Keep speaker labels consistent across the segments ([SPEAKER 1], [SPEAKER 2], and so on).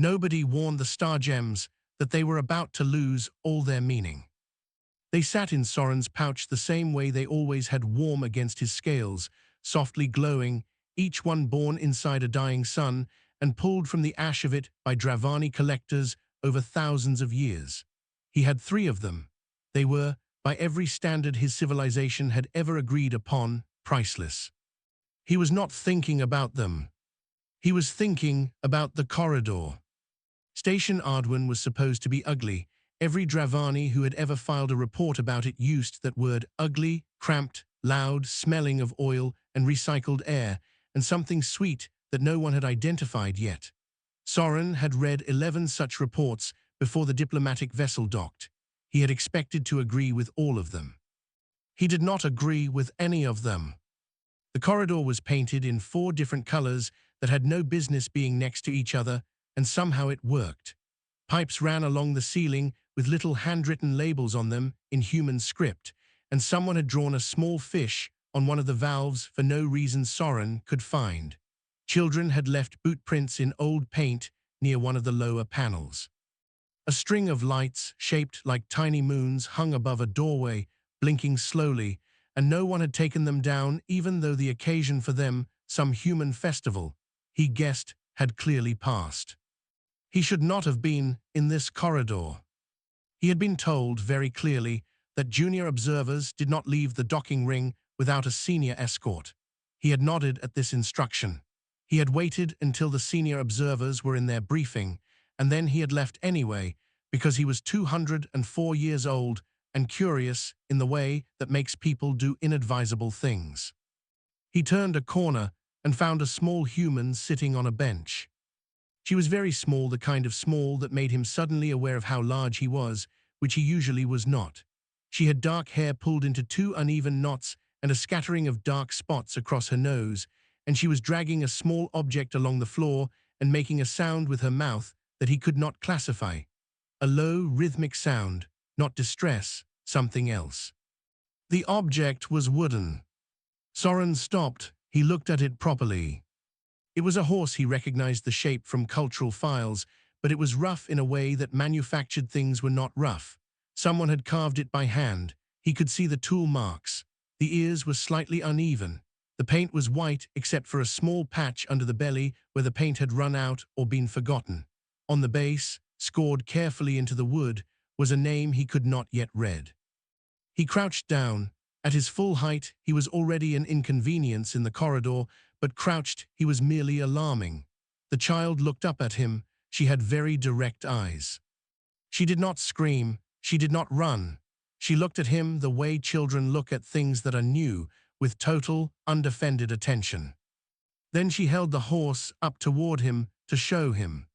[SPEAKER 1] Nobody warned the star gems that they were about to lose all their meaning. They sat in Soren's pouch the same way they always had, warm against his scales, softly glowing, each one born inside a dying sun and pulled from the ash of it by Dravani collectors over thousands of years. He had 3 of them. They were, by every standard his civilization had ever agreed upon, priceless. He was not thinking about them. He was thinking about the corridor. Station Ardwin was supposed to be ugly. Every Dravani who had ever filed a report about it used that word: ugly, cramped, loud, smelling of oil and recycled air, and something sweet that no one had identified yet. Soren had read 11 such reports before the diplomatic vessel docked. He had expected to agree with all of them. He did not agree with any of them. The corridor was painted in 4 different colors that had no business being next to each other, and somehow it worked. Pipes ran along the ceiling with little handwritten labels on them in human script, and someone had drawn a small fish on one of the valves for no reason Soren could find. Children had left boot prints in old paint near one of the lower panels. A string of lights, shaped like tiny moons, hung above a doorway, blinking slowly, and no one had taken them down, even though the occasion for them, some human festival, he guessed, had clearly passed. He should not have been in this corridor. He had been told very clearly that junior observers did not leave the docking ring without a senior escort. He had nodded at this instruction. He had waited until the senior observers were in their briefing, and then he had left anyway, because he was 204 years old and curious in the way that makes people do inadvisable things. He turned a corner and found a small human sitting on a bench. She was very small, the kind of small that made him suddenly aware of how large he was, which he usually was not. She had dark hair pulled into 2 uneven knots and a scattering of dark spots across her nose, and she was dragging a small object along the floor and making a sound with her mouth that he could not classify. A low, rhythmic sound, not distress, something else. The object was wooden. Soren stopped. He looked at it properly. It was a horse. He recognized the shape from cultural files, but it was rough in a way that manufactured things were not rough. Someone had carved it by hand. He could see the tool marks. The ears were slightly uneven. The paint was white except for a small patch under the belly where the paint had run out or been forgotten. On the base, scored carefully into the wood, was a name he could not yet read. He crouched down. At his full height, he was already an inconvenience in the corridor, but crouched, he was merely alarming. The child looked up at him. She had very direct eyes. She did not scream. She did not run. She looked at him the way children look at things that are new, with total, undefended attention. Then she held the horse up toward him to show him.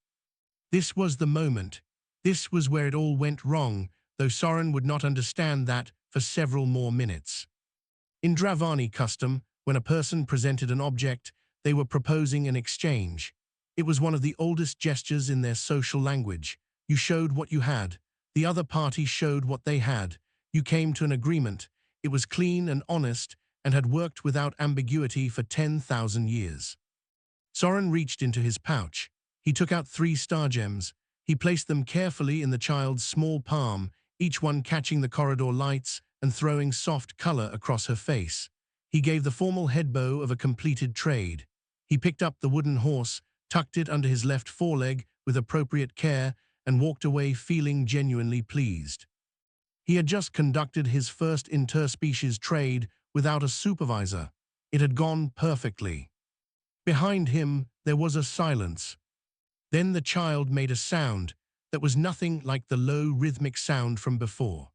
[SPEAKER 1] This was the moment. This was where it all went wrong, though Soren would not understand that for several more minutes. In Dravani custom, when a person presented an object, they were proposing an exchange. It was one of the oldest gestures in their social language. You showed what you had. The other party showed what they had. You came to an agreement. It was clean and honest and had worked without ambiguity for 10,000 years. Soren reached into his pouch. He took out 3 star gems. He placed them carefully in the child's small palm, each one catching the corridor lights and throwing soft color across her face. He gave the formal head bow of a completed trade. He picked up the wooden horse, tucked it under his left foreleg with appropriate care, and walked away feeling genuinely pleased. He had just conducted his first interspecies trade without a supervisor. It had gone perfectly. Behind him, there was a silence. Then the child made a sound that was nothing like the low, rhythmic sound from before.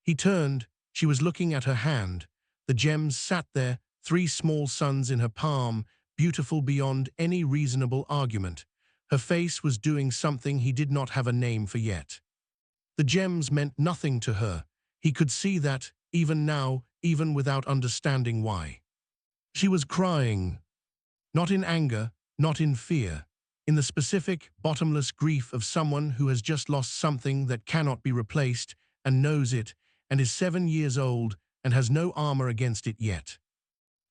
[SPEAKER 1] He turned. She was looking at her hand. The gems sat there, 3 small suns in her palm, beautiful beyond any reasonable argument. Her face was doing something he did not have a name for yet. The gems meant nothing to her. He could see that, even now, even without understanding why. She was crying. Not in anger, not in fear. In the specific, bottomless grief of someone who has just lost something that cannot be replaced and knows it and is 7 years old and has no armor against it yet.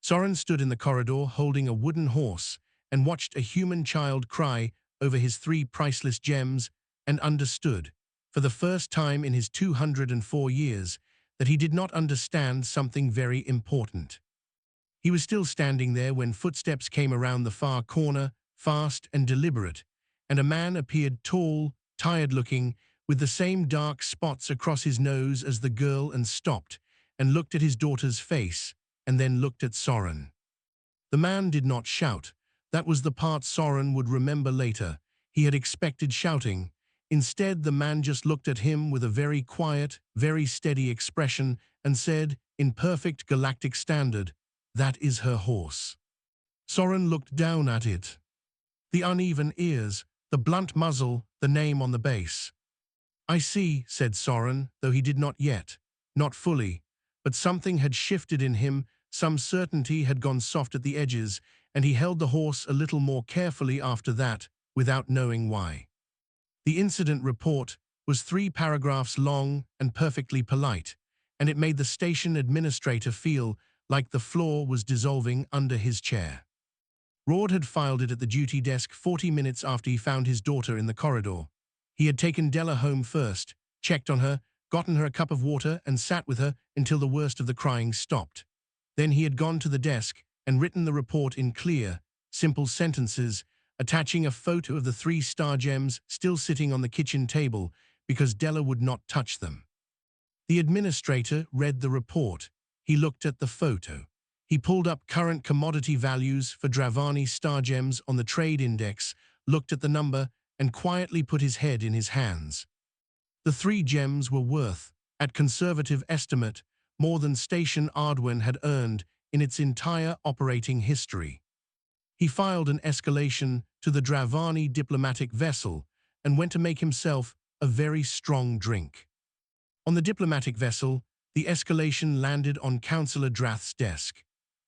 [SPEAKER 1] Soren stood in the corridor holding a wooden horse and watched a human child cry over his 3 priceless gems and understood, for the first time in his 204 years, that he did not understand something very important. He was still standing there when footsteps came around the far corner, fast and deliberate, and a man appeared, tall, tired-looking, with the same dark spots across his nose as the girl, and stopped and looked at his daughter's face and then looked at Soren. The man did not shout. That was the part Soren would remember later. He had expected shouting. Instead, the man just looked at him with a very quiet, very steady expression and said, in perfect galactic standard, "That is her horse." Soren looked down at it. The uneven ears, the blunt muzzle, the name on the base. "I see," said Soren, though he did not yet. Not fully. But something had shifted in him, some certainty had gone soft at the edges, and he held the horse a little more carefully after that, without knowing why. The incident report was 3 paragraphs long and perfectly polite, and it made the station administrator feel like the floor was dissolving under his chair. Rord had filed it at the duty desk 40 minutes after he found his daughter in the corridor. He had taken Della home first, checked on her, gotten her a cup of water, and sat with her until the worst of the crying stopped. Then he had gone to the desk and written the report in clear, simple sentences, attaching a photo of the 3 star gems still sitting on the kitchen table because Della would not touch them. The administrator read the report. He looked at the photo. He pulled up current commodity values for Dravani star gems on the trade index, looked at the number, and quietly put his head in his hands. The 3 gems were worth, at conservative estimate, more than Station Ardwen had earned in its entire operating history. He filed an escalation to the Dravani diplomatic vessel and went to make himself a very strong drink. On the diplomatic vessel, the escalation landed on Councillor Drath's desk.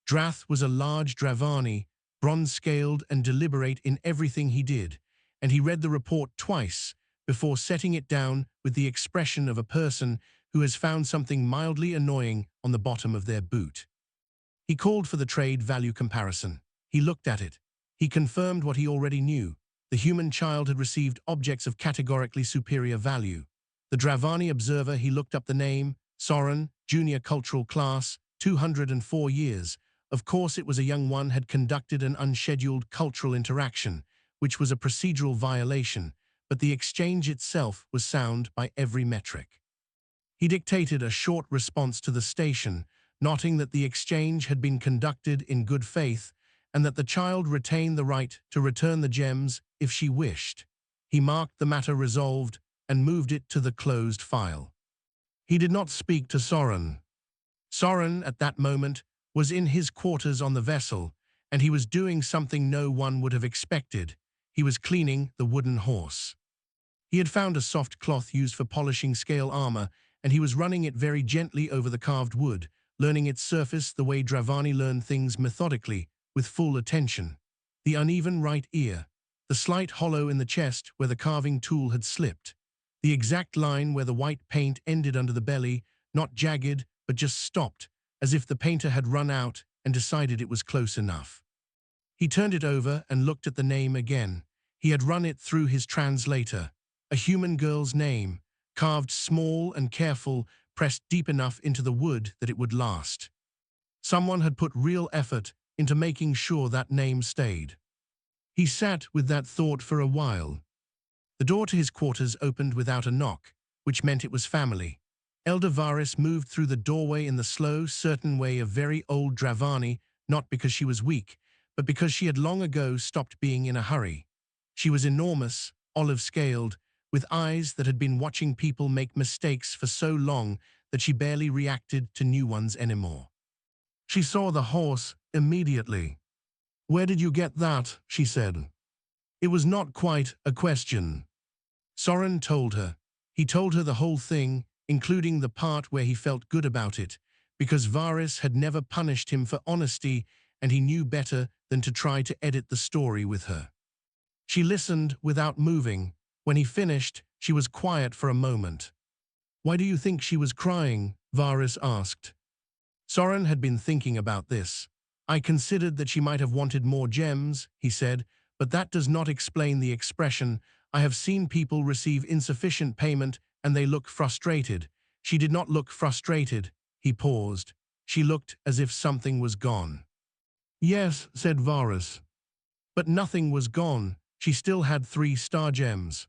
[SPEAKER 1] Drath was a large Dravani, bronze-scaled and deliberate in everything he did, and he read the report twice before setting it down with the expression of a person who has found something mildly annoying on the bottom of their boot. He called for the trade value comparison. He looked at it. He confirmed what he already knew. The human child had received objects of categorically superior value. The Dravani observer, he looked up the name, Soren, junior cultural class, 204 years. Of course, it was a young one had conducted an unscheduled cultural interaction, which was a procedural violation, but the exchange itself was sound by every metric. He dictated a short response to the station, noting that the exchange had been conducted in good faith and that the child retained the right to return the gems if she wished. He marked the matter resolved and moved it to the closed file. He did not speak to Soren. Soren, at that moment, was in his quarters on the vessel, and he was doing something no one would have expected. He was cleaning the wooden horse. He had found a soft cloth used for polishing scale armor, and he was running it very gently over the carved wood, learning its surface the way Dravani learned things methodically, with full attention. The uneven right ear, the slight hollow in the chest where the carving tool had slipped, the exact line where the white paint ended under the belly, not jagged, but just stopped, as if the painter had run out and decided it was close enough. He turned it over and looked at the name again. He had run it through his translator. A human girl's name, carved small and careful, pressed deep enough into the wood that it would last. Someone had put real effort into making sure that name stayed. He sat with that thought for a while. The door to his quarters opened without a knock, which meant it was family. Elder Varys moved through the doorway in the slow, certain way of very old Dravani, not because she was weak, but because she had long ago stopped being in a hurry. She was enormous, olive-scaled, with eyes that had been watching people make mistakes for so long that she barely reacted to new ones anymore. She saw the horse immediately. "Where did you get that?" she said. It was not quite a question. Soren told her. He told her the whole thing, including the part where he felt good about it, because Varys had never punished him for honesty, and he knew better than to try to edit the story with her. She listened without moving. When he finished, she was quiet for a moment. "Why do you think she was crying?" Varys asked. Soren had been thinking about this. "I considered that she might have wanted more gems," he said, but that does not explain the expression. I have seen people receive insufficient payment and they look frustrated. She did not look frustrated. He paused. She looked as if something was gone. Yes, said Varus. But nothing was gone. She still had 3 star gems.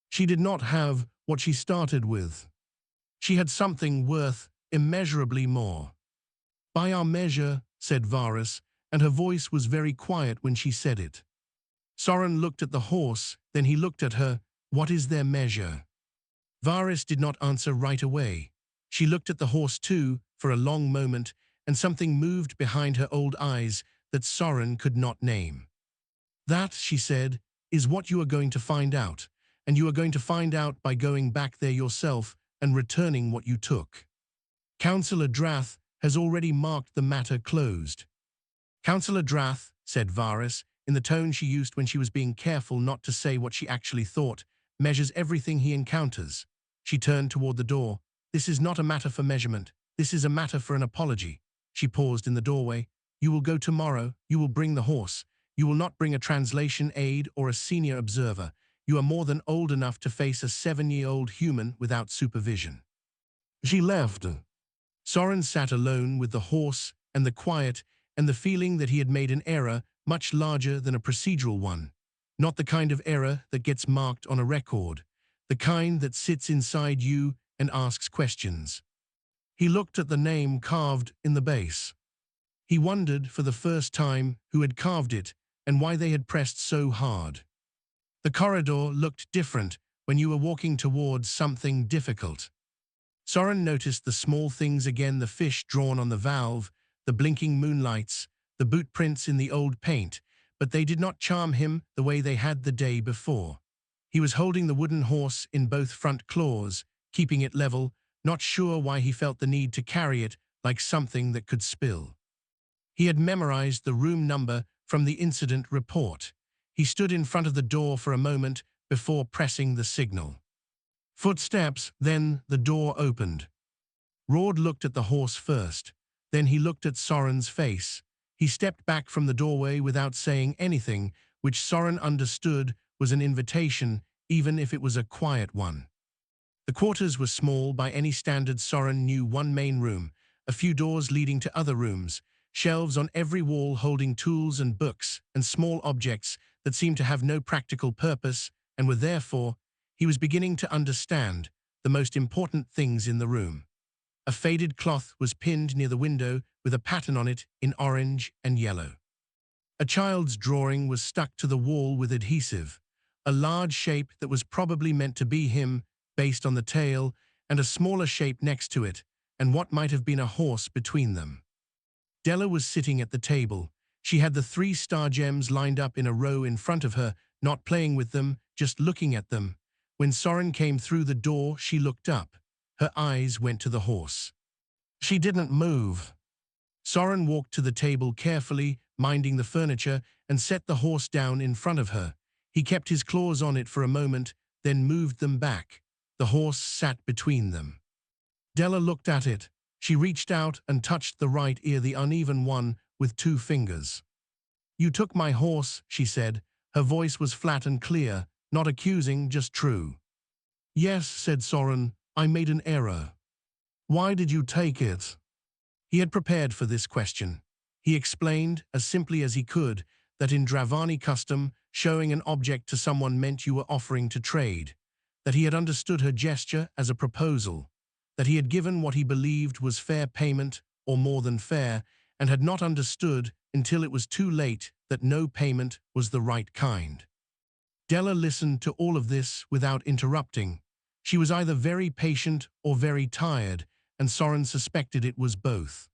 [SPEAKER 1] She did not have what she started with. She had something worth immeasurably more. By our measure, said Varus, and her voice was very quiet when she said it. Soren looked at the horse, then he looked at her. What is their measure? Varus did not answer right away. She looked at the horse too, for a long moment, and something moved behind her old eyes that Soren could not name. That, she said, is what you are going to find out, and you are going to find out by going back there yourself and returning what you took. Councillor Drath has already marked the matter closed. Councillor Drath, said Varus, in the tone she used when she was being careful not to say what she actually thought, measures everything he encounters. She turned toward the door. This is not a matter for measurement. This is a matter for an apology. She paused in the doorway. You will go tomorrow. You will bring the horse. You will not bring a translation aide or a senior observer. You are more than old enough to face a 7-year-old human without supervision. She left. Soren sat alone with the horse and the quiet and the feeling that he had made an error much larger than a procedural one. Not the kind of error that gets marked on a record, the kind that sits inside you and asks questions. He looked at the name carved in the base. He wondered for the first time who had carved it and why they had pressed so hard. The corridor looked different when you were walking towards something difficult. Soren noticed the small things again, the fish drawn on the valve, the blinking moonlights, the boot prints in the old paint, but they did not charm him the way they had the day before. He was holding the wooden horse in both front claws, keeping it level, not sure why he felt the need to carry it like something that could spill. He had memorized the room number from the incident report. He stood in front of the door for a moment before pressing the signal. Footsteps, then the door opened. Rord looked at the horse first. Then he looked at Soren's face. He stepped back from the doorway without saying anything, which Soren understood was an invitation, even if it was a quiet one. The quarters were small by any standard. Soren knew one main room, a few doors leading to other rooms, shelves on every wall holding tools and books and small objects that seemed to have no practical purpose and were therefore, he was beginning to understand, the most important things in the room. A faded cloth was pinned near the window with a pattern on it in orange and yellow. A child's drawing was stuck to the wall with adhesive, a large shape that was probably meant to be him, based on the tail, and a smaller shape next to it, and what might have been a horse between them. Della was sitting at the table. She had the 3 star gems lined up in a row in front of her, not playing with them, just looking at them. When Soren came through the door, she looked up. Her eyes went to the horse. She didn't move. Soren walked to the table carefully, minding the furniture, and set the horse down in front of her. He kept his claws on it for a moment, then moved them back. The horse sat between them. Della looked at it. She reached out and touched the right ear, the uneven one, with 2 fingers. You took my horse, she said. Her voice was flat and clear, not accusing, just true. Yes, said Soren, I made an error. Why did you take it? He had prepared for this question. He explained, as simply as he could, that in Dravani custom, showing an object to someone meant you were offering to trade, that he had understood her gesture as a proposal, that he had given what he believed was fair payment, or more than fair, and had not understood until it was too late that no payment was the right kind. Della listened to all of this without interrupting. She was either very patient or very tired, and Soren suspected it was both.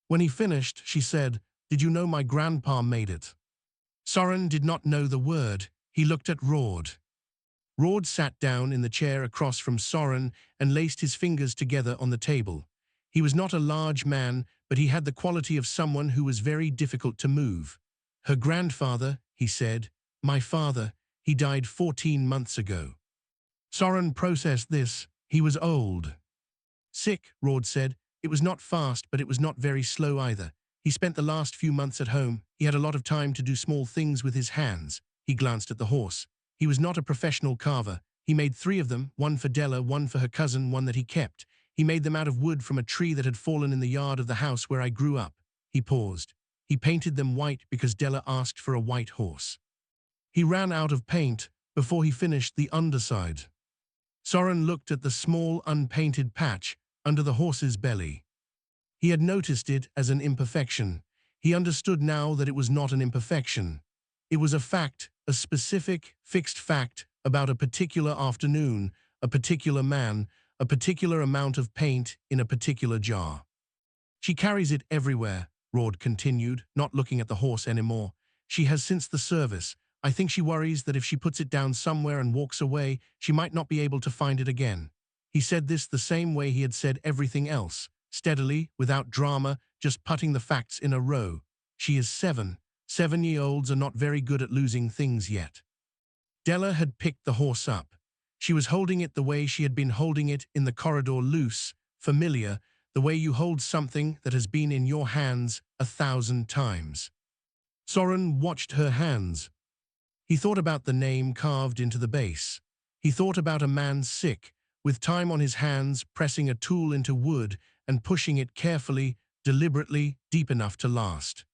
[SPEAKER 1] When he finished, she said, Did you know my grandpa made it? Soren did not know the word. He looked at Rord. Rord sat down in the chair across from Soren and laced his fingers together on the table. He was not a large man, but he had the quality of someone who was very difficult to move. Her grandfather, he said, my father, he died 14 months ago. Soren processed this. He was old. Sick, Rord said. It was not fast, but it was not very slow either. He spent the last few months at home. He had a lot of time to do small things with his hands. He glanced at the horse. He was not a professional carver. He made 3 of them, one for Della, one for her cousin, one that he kept. He made them out of wood from a tree that had fallen in the yard of the house where I grew up. He paused. He painted them white because Della asked for a white horse. He ran out of paint before he finished the underside. Soren looked at the small, unpainted patch under the horse's belly. He had noticed it as an imperfection. He understood now that it was not an imperfection. It was a fact, a specific, fixed fact about a particular afternoon, a particular man, a particular amount of paint in a particular jar. She carries it everywhere, Rord continued, not looking at the horse anymore. She has since the service. I think she worries that if she puts it down somewhere and walks away, she might not be able to find it again. He said this the same way he had said everything else, steadily, without drama, just putting the facts in a row. She is 7. 7-year-olds are not very good at losing things yet. Della had picked the horse up. She was holding it the way she had been holding it in the corridor, loose, familiar, the way you hold something that has been in your hands 1,000 times. Soren watched her hands. He thought about the name carved into the base. He thought about a man sick, with time on his hands, pressing a tool into wood and pushing it carefully, deliberately, deep enough to last.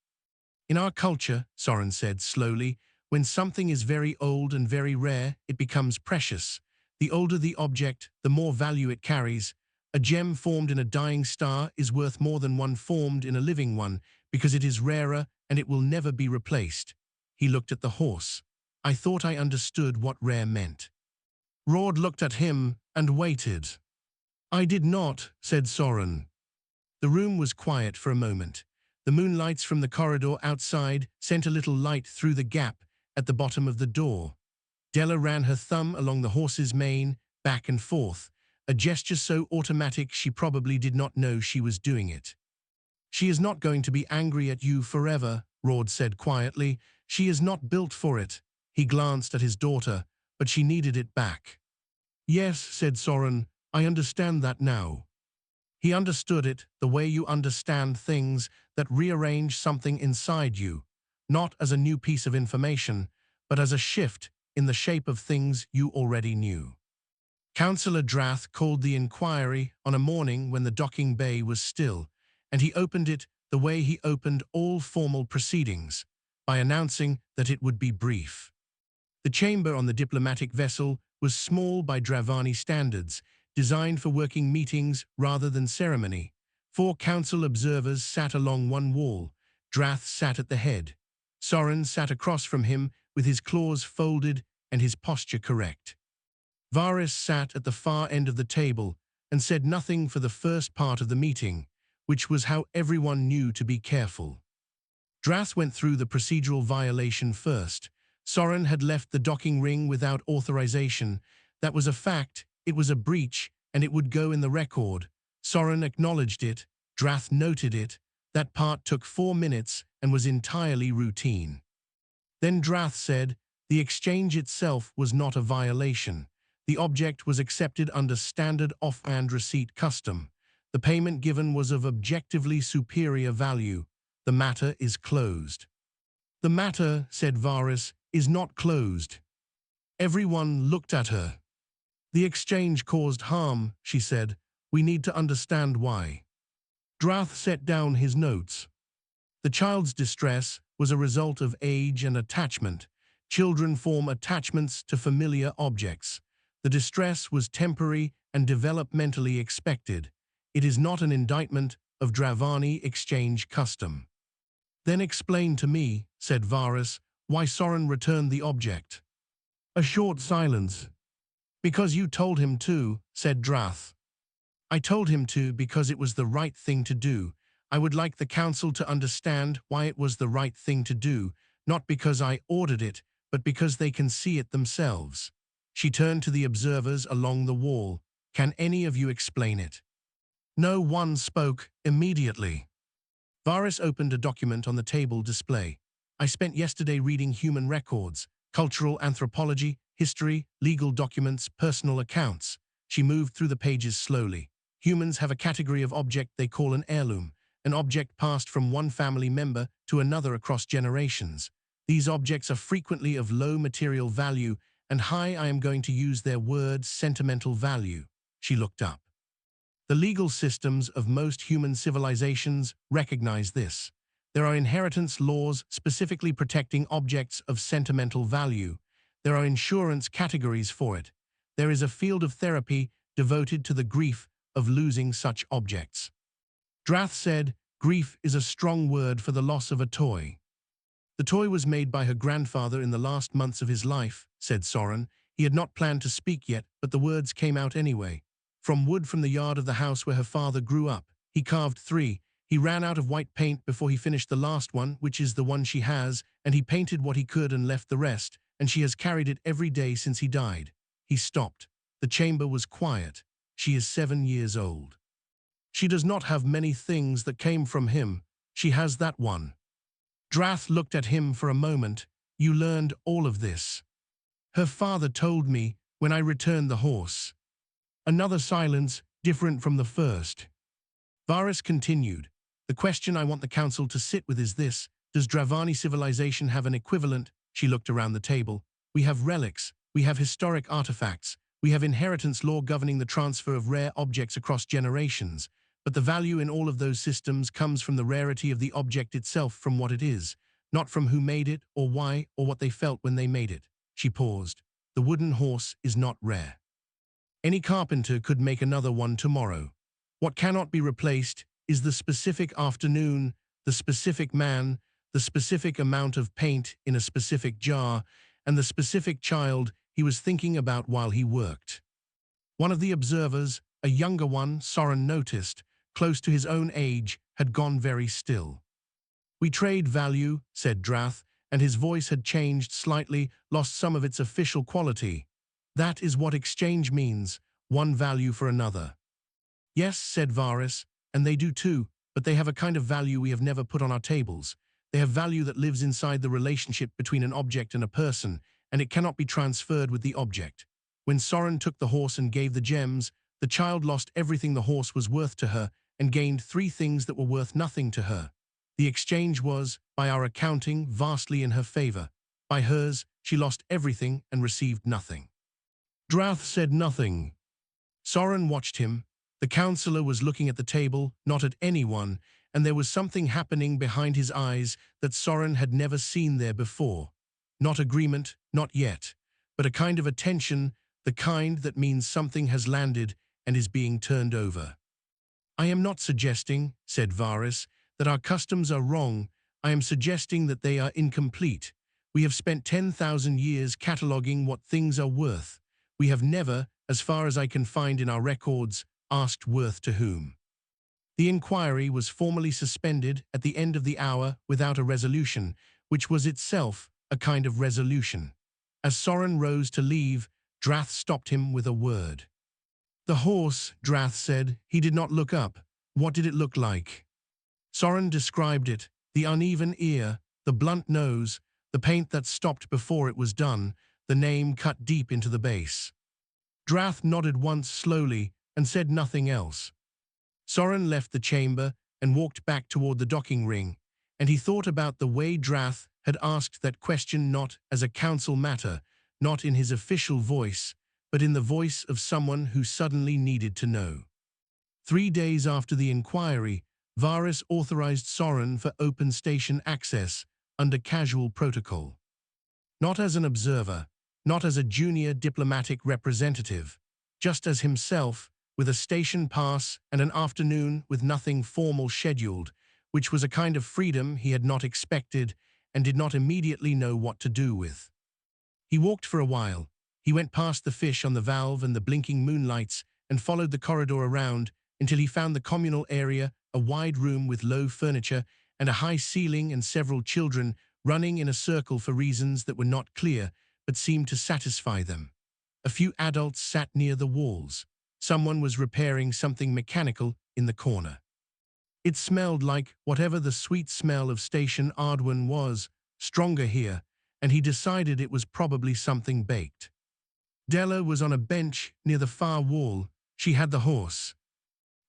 [SPEAKER 1] In our culture, Soren said slowly, when something is very old and very rare, it becomes precious. The older the object, the more value it carries. A gem formed in a dying star is worth more than one formed in a living one, because it is rarer and it will never be replaced. He looked at the horse. I thought I understood what rare meant. Rord looked at him and waited. I did not, said Soren. The room was quiet for a moment. The moonlights from the corridor outside sent a little light through the gap at the bottom of the door. Della ran her thumb along the horse's mane, back and forth, a gesture so automatic she probably did not know she was doing it. She is not going to be angry at you forever, Rord said quietly. She is not built for it. He glanced at his daughter, but she needed it back. Yes, said Soren, I understand that now. He understood it the way you understand things that rearrange something inside you, not as a new piece of information, but as a shift in the shape of things you already knew. Councillor Drath called the inquiry on a morning when the docking bay was still, and he opened it the way he opened all formal proceedings, by announcing that it would be brief. The chamber on the diplomatic vessel was small by Dravani standards, designed for working meetings rather than ceremony. 4 council observers sat along one wall. Drath sat at the head. Soren sat across from him with his claws folded and his posture correct. Varys sat at the far end of the table and said nothing for the first part of the meeting, which was how everyone knew to be careful. Drath went through the procedural violation first. Soren had left the docking ring without authorization. That was a fact, it was a breach, and it would go in the record. Soren acknowledged it, Drath noted it. That part took 4 minutes and was entirely routine. Then Drath said, the exchange itself was not a violation. The object was accepted under standard offhand receipt custom. The payment given was of objectively superior value. The matter is closed. The matter, said Varys, is not closed. Everyone looked at her. The exchange caused harm, she said. We need to understand why. Drath set down his notes. The child's distress was a result of age and attachment. Children form attachments to familiar objects. The distress was temporary and developmentally expected. It is not an indictment of Dravani exchange custom. Then explain to me, said Varys, why Soren returned the object. A short silence. Because you told him to, said Drath. I told him to because it was the right thing to do. I would like the council to understand why it was the right thing to do, not because I ordered it, but because they can see it themselves. She turned to the observers along the wall. Can any of you explain it? No one spoke immediately. Varys opened a document on the table display. I spent yesterday reading human records, cultural anthropology, history, legal documents, personal accounts. She moved through the pages slowly. Humans have a category of object they call an heirloom. an object passed from one family member to another across generations. These objects are frequently of low material value and high, I am going to use their word, sentimental value. She looked up. The legal systems of most human civilizations recognize this. There are inheritance laws specifically protecting objects of sentimental value. There are insurance categories for it. There is a field of therapy devoted to the grief of losing such objects. Drath said, grief is a strong word for the loss of a toy. The toy was made by her grandfather in the last months of his life, said Soren. He had not planned to speak yet, but the words came out anyway. From wood from the yard of the house where her father grew up. He carved 3. He ran out of white paint before he finished the last one, which is the one she has, and he painted what he could and left the rest, and she has carried it every day since he died. He stopped. The chamber was quiet. She is 7 years old. She does not have many things that came from him. She has that one. Drath looked at him for a moment. You learned all of this. Her father told me when I returned the horse. Another silence, different from the first. Varys continued. The question I want the council to sit with is this. Does Dravani civilization have an equivalent? She looked around the table. We have relics. We have historic artifacts. We have inheritance law governing the transfer of rare objects across generations. But the value in all of those systems comes from the rarity of the object itself, from what it is, not from who made it or why or what they felt when they made it. She paused. The wooden horse is not rare. Any carpenter could make another one tomorrow. What cannot be replaced is the specific afternoon, the specific man, the specific amount of paint in a specific jar, and the specific child he was thinking about while he worked. One of the observers, a younger one, Soren noticed, close to his own age, had gone very still. We trade value, said Drath, and his voice had changed slightly, lost some of its official quality. That is what exchange means, one value for another. Yes, said Varys, and they do too, but they have a kind of value we have never put on our tables. They have value that lives inside the relationship between an object and a person, and it cannot be transferred with the object. When Soren took the horse and gave the gems, the child lost everything the horse was worth to her and gained 3 things that were worth nothing to her. The exchange was, by our accounting, vastly in her favor. By hers, she lost everything and received nothing. Drath said nothing. Soren watched him. The counselor was looking at the table, not at anyone, and there was something happening behind his eyes that Soren had never seen there before. Not agreement, not yet, but a kind of attention, the kind that means something has landed and is being turned over. I am not suggesting, said Varys, that our customs are wrong. I am suggesting that they are incomplete. We have spent 10,000 years cataloguing what things are worth. We have never, as far as I can find in our records, asked worth to whom. The inquiry was formally suspended at the end of the hour without a resolution, which was itself a kind of resolution. As Soren rose to leave, Drath stopped him with a word. The horse, Drath said. He did not look up. What did it look like? Soren described it, the uneven ear, the blunt nose, the paint that stopped before it was done, the name cut deep into the base. Drath nodded once slowly and said nothing else. Soren left the chamber and walked back toward the docking ring, and he thought about the way Drath had asked that question, not as a council matter, not in his official voice, but in the voice of someone who suddenly needed to know. 3 days after the inquiry, Varys authorized Soren for open station access under casual protocol. Not as an observer, not as a junior diplomatic representative, just as himself, with a station pass and an afternoon with nothing formal scheduled, which was a kind of freedom he had not expected and did not immediately know what to do with. He walked for a while. He went past the fish on the valve and the blinking moonlights and followed the corridor around until he found the communal area, a wide room with low furniture and a high ceiling and several children running in a circle for reasons that were not clear but seemed to satisfy them. A few adults sat near the walls. Someone was repairing something mechanical in the corner. It smelled like whatever the sweet smell of Station Ardwin was, stronger here, and he decided it was probably something baked. Della was on a bench near the far wall. She had the horse.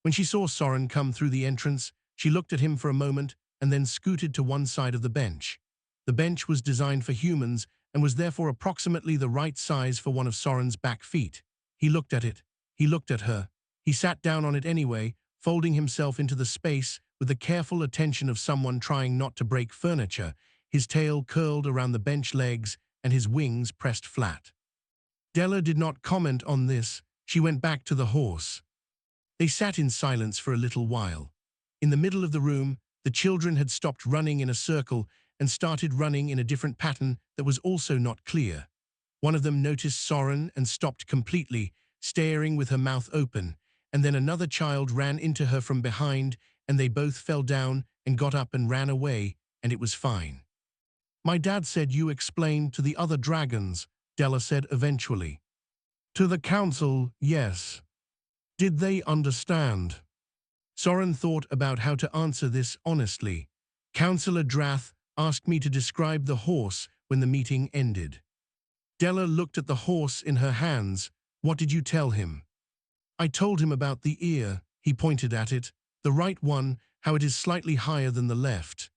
[SPEAKER 1] When she saw Soren come through the entrance, She looked at him for a moment and then scooted to one side of the bench. The bench was designed for humans and was therefore approximately the right size for one of Soren's back feet. He looked at it. He looked at her. He sat down on it anyway, folding himself into the space with the careful attention of someone trying not to break furniture, his tail curled around the bench legs and his wings pressed flat. Della did not comment on this. She went back to the horse. They sat in silence for a little while. In the middle of the room, the children had stopped running in a circle and started running in a different pattern that was also not clear. One of them noticed Soren and stopped completely, staring with her mouth open, and then another child ran into her from behind, and they both fell down and got up and ran away, and it was fine. My dad said you explained to the other dragons, Della said eventually. To the council, yes. Did they understand? Soren thought about how to answer this honestly. Councillor Drath asked me to describe the horse when the meeting ended. Della looked at the horse in her hands. What did you tell him? I told him about the ear. He pointed at it. The right one, how it is slightly higher than the left.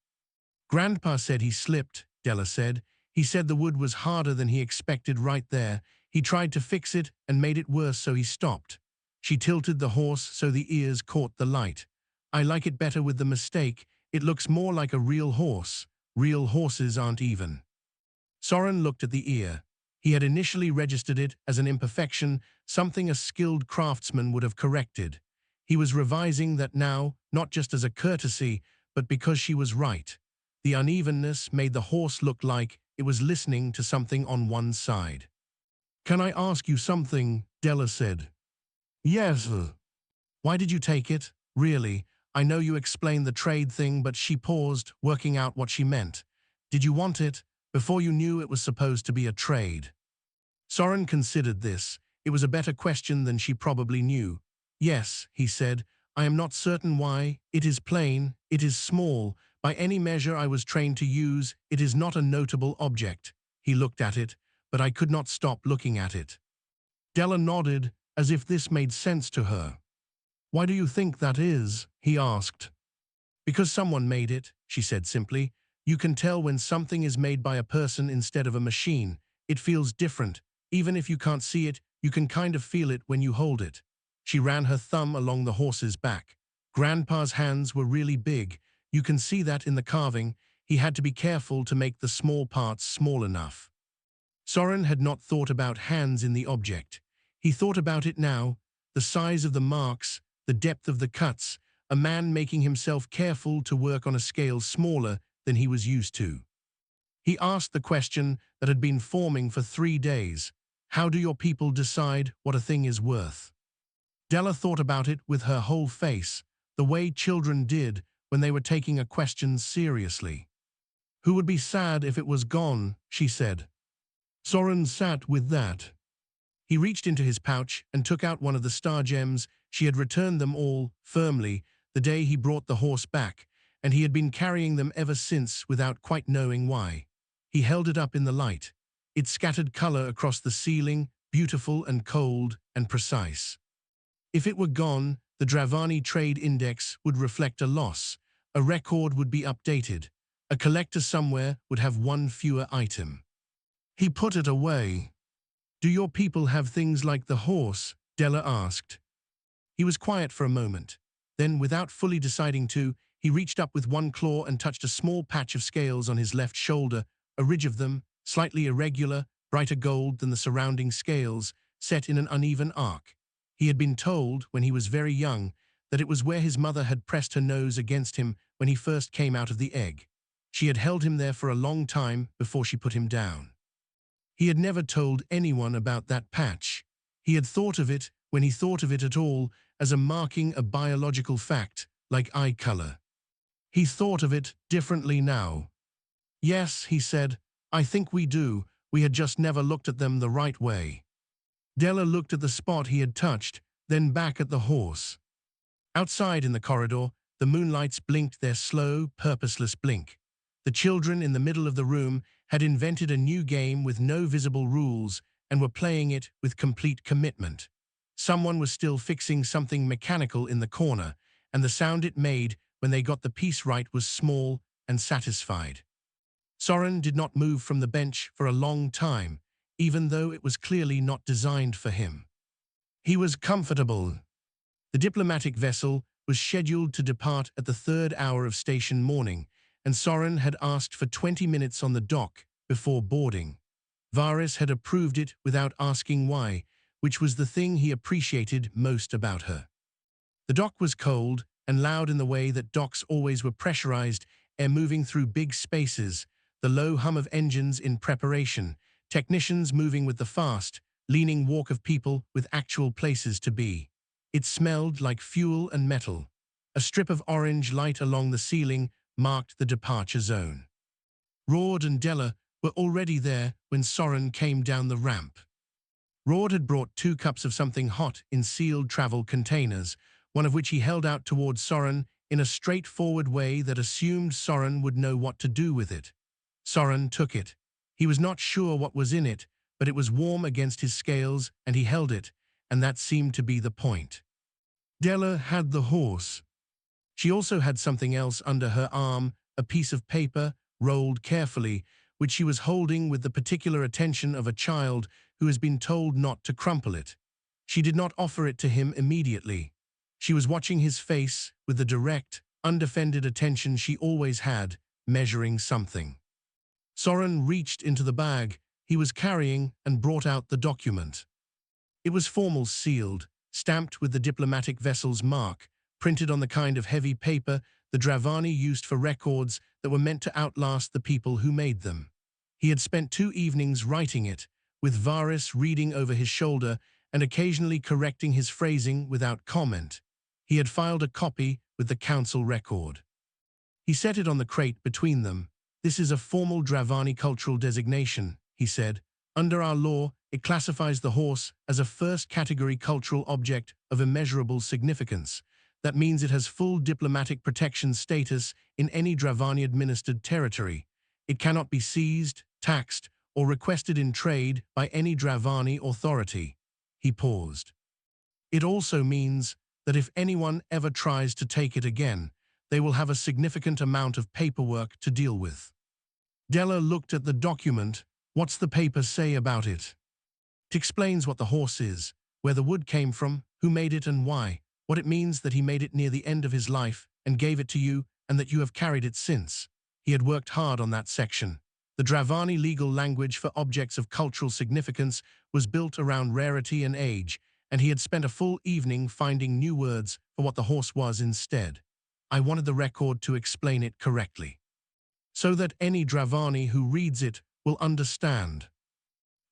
[SPEAKER 1] Grandpa said he slipped, Della said. He said the wood was harder than he expected right there. He tried to fix it and made it worse, so he stopped. She tilted the horse so the ears caught the light. I like it better with the mistake. It looks more like a real horse. Real horses aren't even. Soren looked at the ear. He had initially registered it as an imperfection, something a skilled craftsman would have corrected. He was revising that now, not just as a courtesy, but because she was right. The unevenness made the horse look like it was listening to something on one side. Can I ask you something? Della said. Yes. Why did you take it? Really? I know you explained the trade thing, but she paused, working out what she meant. Did you want it? Before you knew it was supposed to be a trade. Soren considered this. It was a better question than she probably knew. Yes, he said. I am not certain why. It is plain. It is small. By any measure I was trained to use, it is not a notable object. He looked at it, but I could not stop looking at it. Della nodded, as if this made sense to her. Why do you think that is? He asked. Because someone made it, she said simply. You can tell when something is made by a person instead of a machine. It feels different. Even if you can't see it, you can kind of feel it when you hold it. She ran her thumb along the horse's back. Grandpa's hands were really big. You can see that in the carving. He had to be careful to make the small parts small enough. Soren had not thought about hands in the object. He thought about it now, the size of the marks, the depth of the cuts, a man making himself careful to work on a scale smaller than he was used to. He asked the question that had been forming for 3 days. How do your people decide what a thing is worth? Della thought about it with her whole face, the way children did when they were taking a question seriously. Who would be sad if it was gone, she said. Soren sat with that. He reached into his pouch and took out one of the star gems. She had returned them all, firmly, the day he brought the horse back, and he had been carrying them ever since without quite knowing why. He held it up in the light. It scattered color across the ceiling, beautiful and cold and precise. If it were gone, the Dravani Trade Index would reflect a loss. A record would be updated. A collector somewhere would have one fewer item. He put it away. Do your people have things like the horse? Della asked. He was quiet for a moment. Then, without fully deciding to, he reached up with one claw and touched a small patch of scales on his left shoulder, a ridge of them, slightly irregular, brighter gold than the surrounding scales, set in an uneven arc. He had been told, when he was very young, that it was where his mother had pressed her nose against him when he first came out of the egg. She had held him there for a long time before she put him down. He had never told anyone about that patch. He had thought of it, when he thought of it at all, as a marking a biological fact, like eye color. He thought of it differently now. Yes, he said, I think we do. We had just never looked at them the right way. Della looked at the spot he had touched, then back at the horse. Outside in the corridor, the moonlights blinked their slow, purposeless blink. The children in the middle of the room had invented a new game with no visible rules and were playing it with complete commitment. Someone was still fixing something mechanical in the corner, and the sound it made when they got the piece right was small and satisfied. Soren did not move from the bench for a long time, even though it was clearly not designed for him. He was comfortable. The diplomatic vessel was scheduled to depart at the 3rd hour of station morning, and Soren had asked for 20 minutes on the dock before boarding. Varys had approved it without asking why, which was the thing he appreciated most about her. The dock was cold and loud in the way that docks always were, pressurized air moving through big spaces, the low hum of engines in preparation, technicians moving with the fast, leaning walk of people with actual places to be. It smelled like fuel and metal. A strip of orange light along the ceiling marked the departure zone. Rord and Della were already there when Soren came down the ramp. Rord had brought 2 cups of something hot in sealed travel containers, one of which he held out towards Soren in a straightforward way that assumed Soren would know what to do with it. Soren took it. He was not sure what was in it, but it was warm against his scales, and he held it, and that seemed to be the point. Della had the horse. She also had something else under her arm, a piece of paper, rolled carefully, which she was holding with the particular attention of a child who has been told not to crumple it. She did not offer it to him immediately. She was watching his face with the direct, undefended attention she always had, measuring something. Soren reached into the bag he was carrying and brought out the document. It was formal sealed, stamped with the diplomatic vessel's mark, printed on the kind of heavy paper the Dravani used for records that were meant to outlast the people who made them. He had spent 2 evenings writing it, with Varys reading over his shoulder and occasionally correcting his phrasing without comment. He had filed a copy with the council record. He set it on the crate between them. "This is a formal Dravani cultural designation," he said. "Under our law, it classifies the horse as a first-category cultural object of immeasurable significance. That means it has full diplomatic protection status in any Dravani-administered territory. It cannot be seized, taxed, or requested in trade by any Dravani authority." He paused. "It also means that if anyone ever tries to take it again, they will have a significant amount of paperwork to deal with." Della looked at the document. "What's the paper say about it?" "It explains what the horse is, where the wood came from, who made it and why, what it means that he made it near the end of his life and gave it to you, and that you have carried it since." He had worked hard on that section. The Dravani legal language for objects of cultural significance was built around rarity and age, and he had spent a full evening finding new words for what the horse was instead. "I wanted the record to explain it correctly, so that any Dravani who reads it will understand."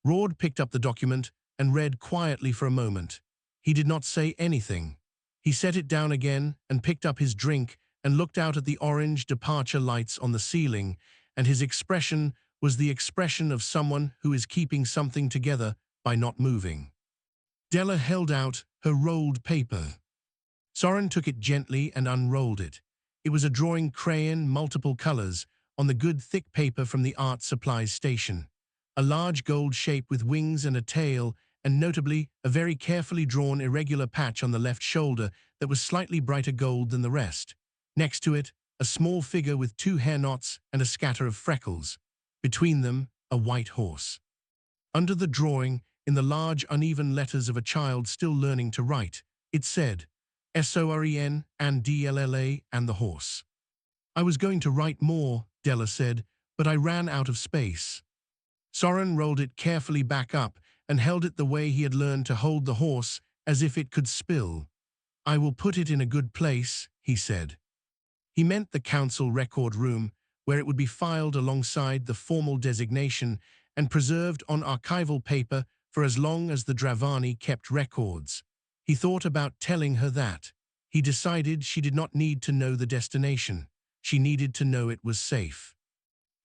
[SPEAKER 1] Rord picked up the document and read quietly for a moment. He did not say anything. He set it down again and picked up his drink and looked out at the orange departure lights on the ceiling, and his expression was the expression of someone who is keeping something together by not moving. Della held out her rolled paper. Soren took it gently and unrolled it. It was a drawing crayon, multiple colors, on the good thick paper from the art supplies station. A large gold shape with wings and a tail, and notably a very carefully drawn irregular patch on the left shoulder that was slightly brighter gold than the rest. Next to it, a small figure with 2 hair knots and a scatter of freckles. Between them, a white horse. Under the drawing, in the large uneven letters of a child still learning to write, it said, "SOREN and DLLA and the horse." "I was going to write more," Della said, "but I ran out of space." Soren rolled it carefully back up and held it the way he had learned to hold the horse, as if it could spill. "I will put it in a good place," he said. He meant the council record room, where it would be filed alongside the formal designation and preserved on archival paper for as long as the Dravani kept records. He thought about telling her that. He decided she did not need to know the destination. She needed to know it was safe.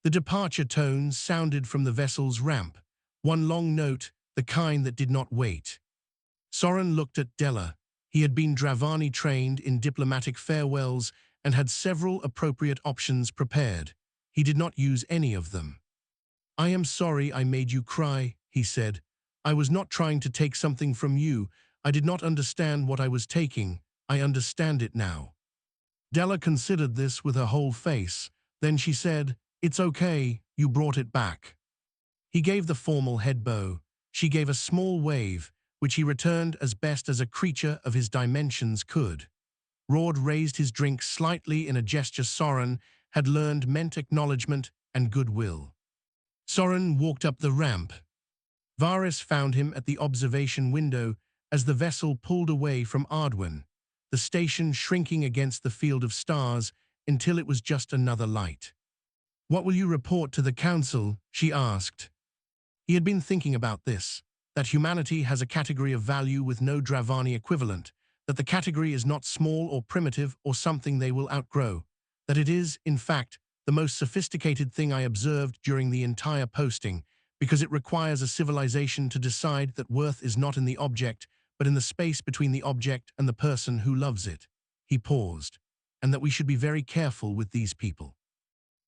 [SPEAKER 1] The departure tones sounded from the vessel's ramp, one long note, the kind that did not wait. Soren looked at Della. He had been Dravani trained in diplomatic farewells and had several appropriate options prepared. He did not use any of them. "I am sorry I made you cry," he said. "I was not trying to take something from you. I did not understand what I was taking. I understand it now." Della considered this with her whole face. Then she said, "It's okay, you brought it back." He gave the formal head bow. She gave a small wave, which he returned as best as a creature of his dimensions could. Rord raised his drink slightly in a gesture Soren had learned meant acknowledgement and goodwill. Soren walked up the ramp. Varys found him at the observation window as the vessel pulled away from Ardwin, the station shrinking against the field of stars until it was just another light. "What will you report to the council?" she asked. He had been thinking about this, that humanity has a category of value with no Dravani equivalent, that the category is not small or primitive or something they will outgrow, that it is, in fact, the most sophisticated thing I observed during the entire posting, because it requires a civilization to decide that worth is not in the object, but in the space between the object and the person who loves it. He paused, and that we should be very careful with these people.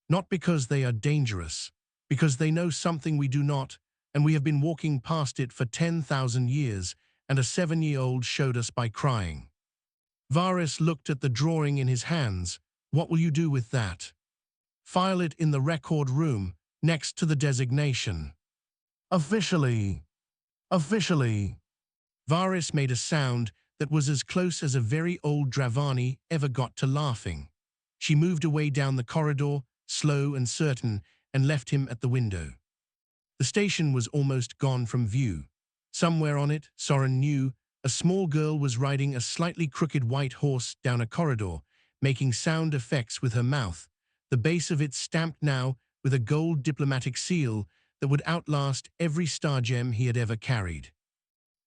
[SPEAKER 1] Not because they are dangerous, because they know something we do not, and we have been walking past it for 10,000 years, and a 7-year-old showed us by crying. Varys looked at the drawing in his hands. "What will you do with that?" "File it in the record room, next to the designation." "Officially. Officially." Varys made a sound that was as close as a very old Dravani ever got to laughing. She moved away down the corridor, slow and certain, and left him at the window. The station was almost gone from view. Somewhere on it, Soren knew, a small girl was riding a slightly crooked white horse down a corridor, making sound effects with her mouth, the base of it stamped now with a gold diplomatic seal that would outlast every star gem he had ever carried.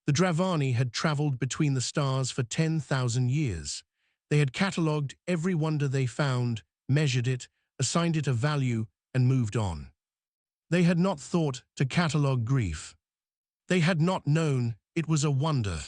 [SPEAKER 1] The Dravani had traveled between the stars for 10,000 years. They had catalogued every wonder they found, measured it, assigned it a value, and moved on. They had not thought to catalogue grief. They had not known it was a wonder.